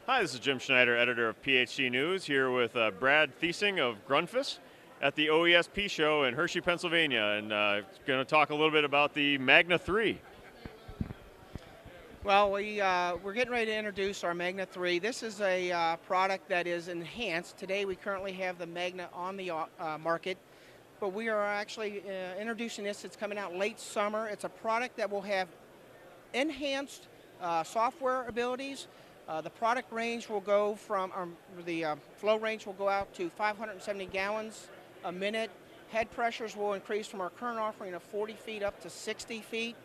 Hi, this is Jim Schneider, editor of PHC News, here with Brad Thiesing of Grundfos at the OESP Show in Hershey, Pennsylvania, and going to talk a little bit about the Magna 3. Well, we're getting ready to introduce our Magna 3. This is a product that is enhanced. Today we currently have the Magna on the market, but we are actually introducing this. It's coming out late summer. It's a product that will have enhanced software abilities. The product range will go from, the flow range will go out to 570 gallons a minute. Head pressures will increase from our current offering of 40 feet up to 60 feet.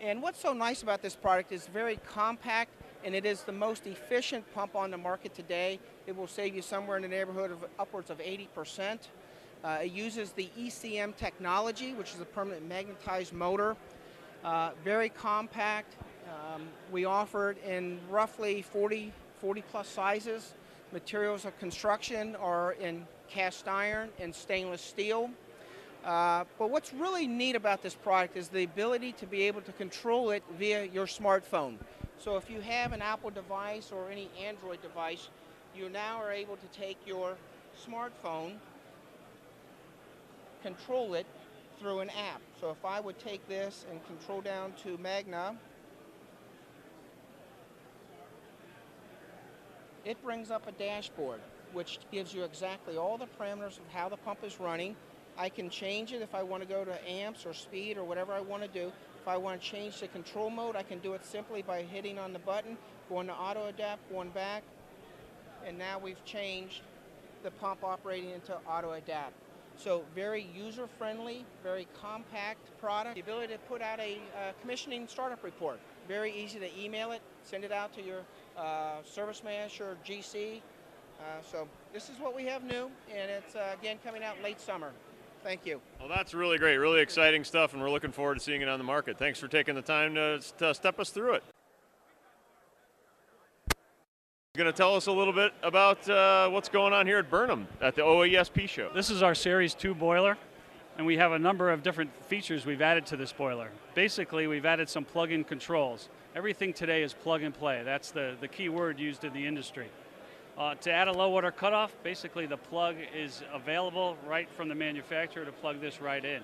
And what's so nice about this product is very compact, and it is the most efficient pump on the market today. It will save you somewhere in the neighborhood of upwards of 80%. It uses the ECM technology, which is a permanent magnetized motor. Very compact. We offer it in roughly 40 plus sizes. Materials of construction are in cast iron and stainless steel. But what's really neat about this product is the ability to be able to control it via your smartphone. So if you have an Apple device or any Android device, you now are able to take your smartphone, control it through an app. So if I would take this and control down to Magna, it brings up a dashboard which gives you exactly all the parameters of how the pump is running. I can change it if I want to go to amps or speed or whatever I want to do. If I want to change the control mode, I can do it simply by hitting on the button, going to auto adapt, going back, and now we've changed the pump operating into auto adapt. So very user-friendly, very compact product. The ability to put out a commissioning startup report. Very easy to email it, send it out to your service manager or GC. So this is what we have new, and it's again coming out late summer. Thank you. Well, that's really great, really exciting stuff, and we're looking forward to seeing it on the market. Thanks for taking the time to step us through it. You're going to tell us a little bit about what's going on here at Burnham at the OESP show. This is our Series 2 boiler, and we have a number of different features we've added to this boiler. Basically, we've added some plug-in controls. Everything today is plug and play. That's the key word used in the industry. To add a low water cutoff, basically the plug is available right from the manufacturer to plug this right in.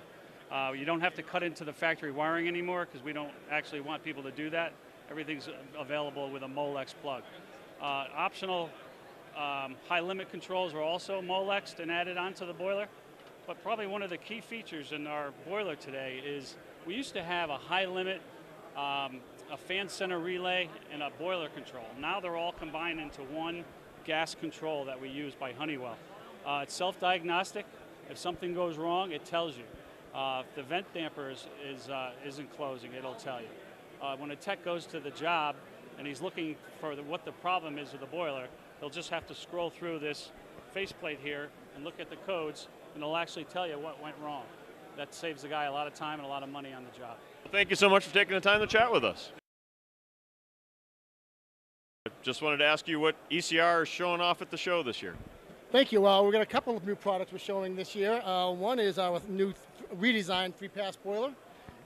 You don't have to cut into the factory wiring anymore because we don't actually want people to do that. Everything's available with a Molex plug. Optional high limit controls are also Molexed and added onto the boiler. But probably one of the key features in our boiler today is we used to have a high limit, a fan center relay, and a boiler control. Now they're all combined into one gas control that we use by Honeywell. It's self-diagnostic. If something goes wrong, it tells you. If the vent damper isn't closing, it'll tell you. When a tech goes to the job and he's looking for what the problem is with the boiler, he'll just have to scroll through this faceplate here and look at the codes, and it'll actually tell you what went wrong. That saves the guy a lot of time and a lot of money on the job. Well, thank you so much for taking the time to chat with us. Just wanted to ask you what ECR is showing off at the show this year. Thank you. We've got a couple of new products we're showing this year. One is our new redesigned 3-pass boiler.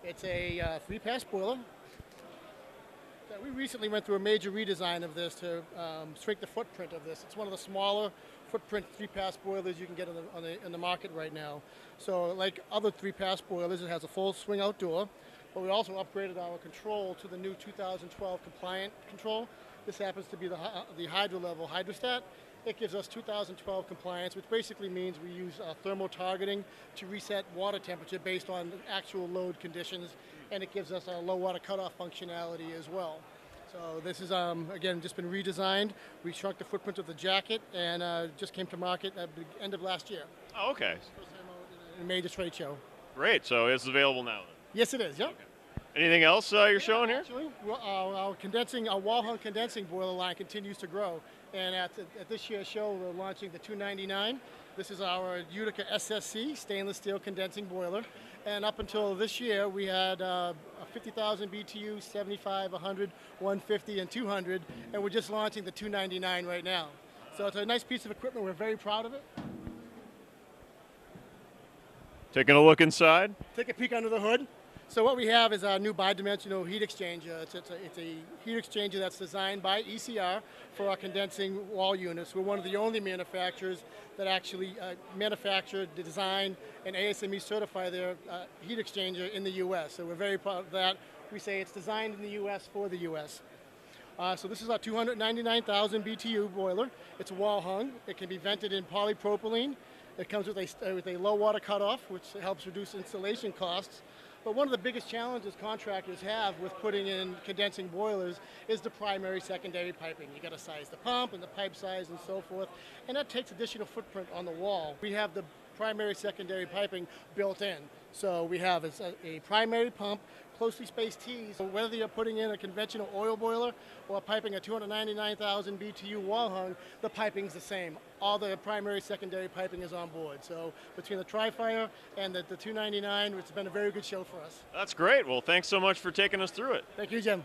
It's a 3-pass boiler. We recently went through a major redesign of this to shrink the footprint of this. It's one of the smaller footprint 3-pass boilers you can get in the market right now. So like other 3-pass boilers, it has a full swing out door, but we also upgraded our control to the new 2012 compliant control. This happens to be the hydro level hydrostat. It gives us 2012 compliance, which basically means we use thermal targeting to reset water temperature based on actual load conditions, and it gives us a low water cutoff functionality as well. So this is, again, just been redesigned. We shrunk the footprint of the jacket, and just came to market at the end of last year. Oh, okay. First time out in a major trade show. Great, so it's available now then. Yes, it is, yep. Okay. Anything else you're showing here? Actually, our wall-hung condensing boiler line continues to grow. And at this year's show, we're launching the 299. This is our Utica SSC, stainless steel condensing boiler. And up until this year, we had a 50,000 BTU, 75, 100, 150, and 200. And we're just launching the 299 right now. So it's a nice piece of equipment. We're very proud of it. Taking a look inside. Take a peek under the hood. So what we have is our new bidimensional heat exchanger. It's a heat exchanger that's designed by ECR for our condensing wall units. We're one of the only manufacturers that actually manufacture, design, and ASME certify their heat exchanger in the U.S. So we're very proud of that. We say it's designed in the U.S. for the U.S. So this is our 299,000 BTU boiler. It's wall hung. It can be vented in polypropylene. It comes with a low water cutoff, which helps reduce installation costs. But one of the biggest challenges contractors have with putting in condensing boilers is the primary, secondary piping. You got to size the pump and the pipe size and so forth, and that takes additional footprint on the wall. We have the primary, secondary piping built in. So we have a primary pump, closely spaced tees. So whether you're putting in a conventional oil boiler or piping a 299,000 BTU wall hung, the piping's the same. All the primary, secondary piping is on board. So between the Tri-Fire and the 299, it's been a very good show for us. That's great. Well, thanks so much for taking us through it. Thank you, Jim.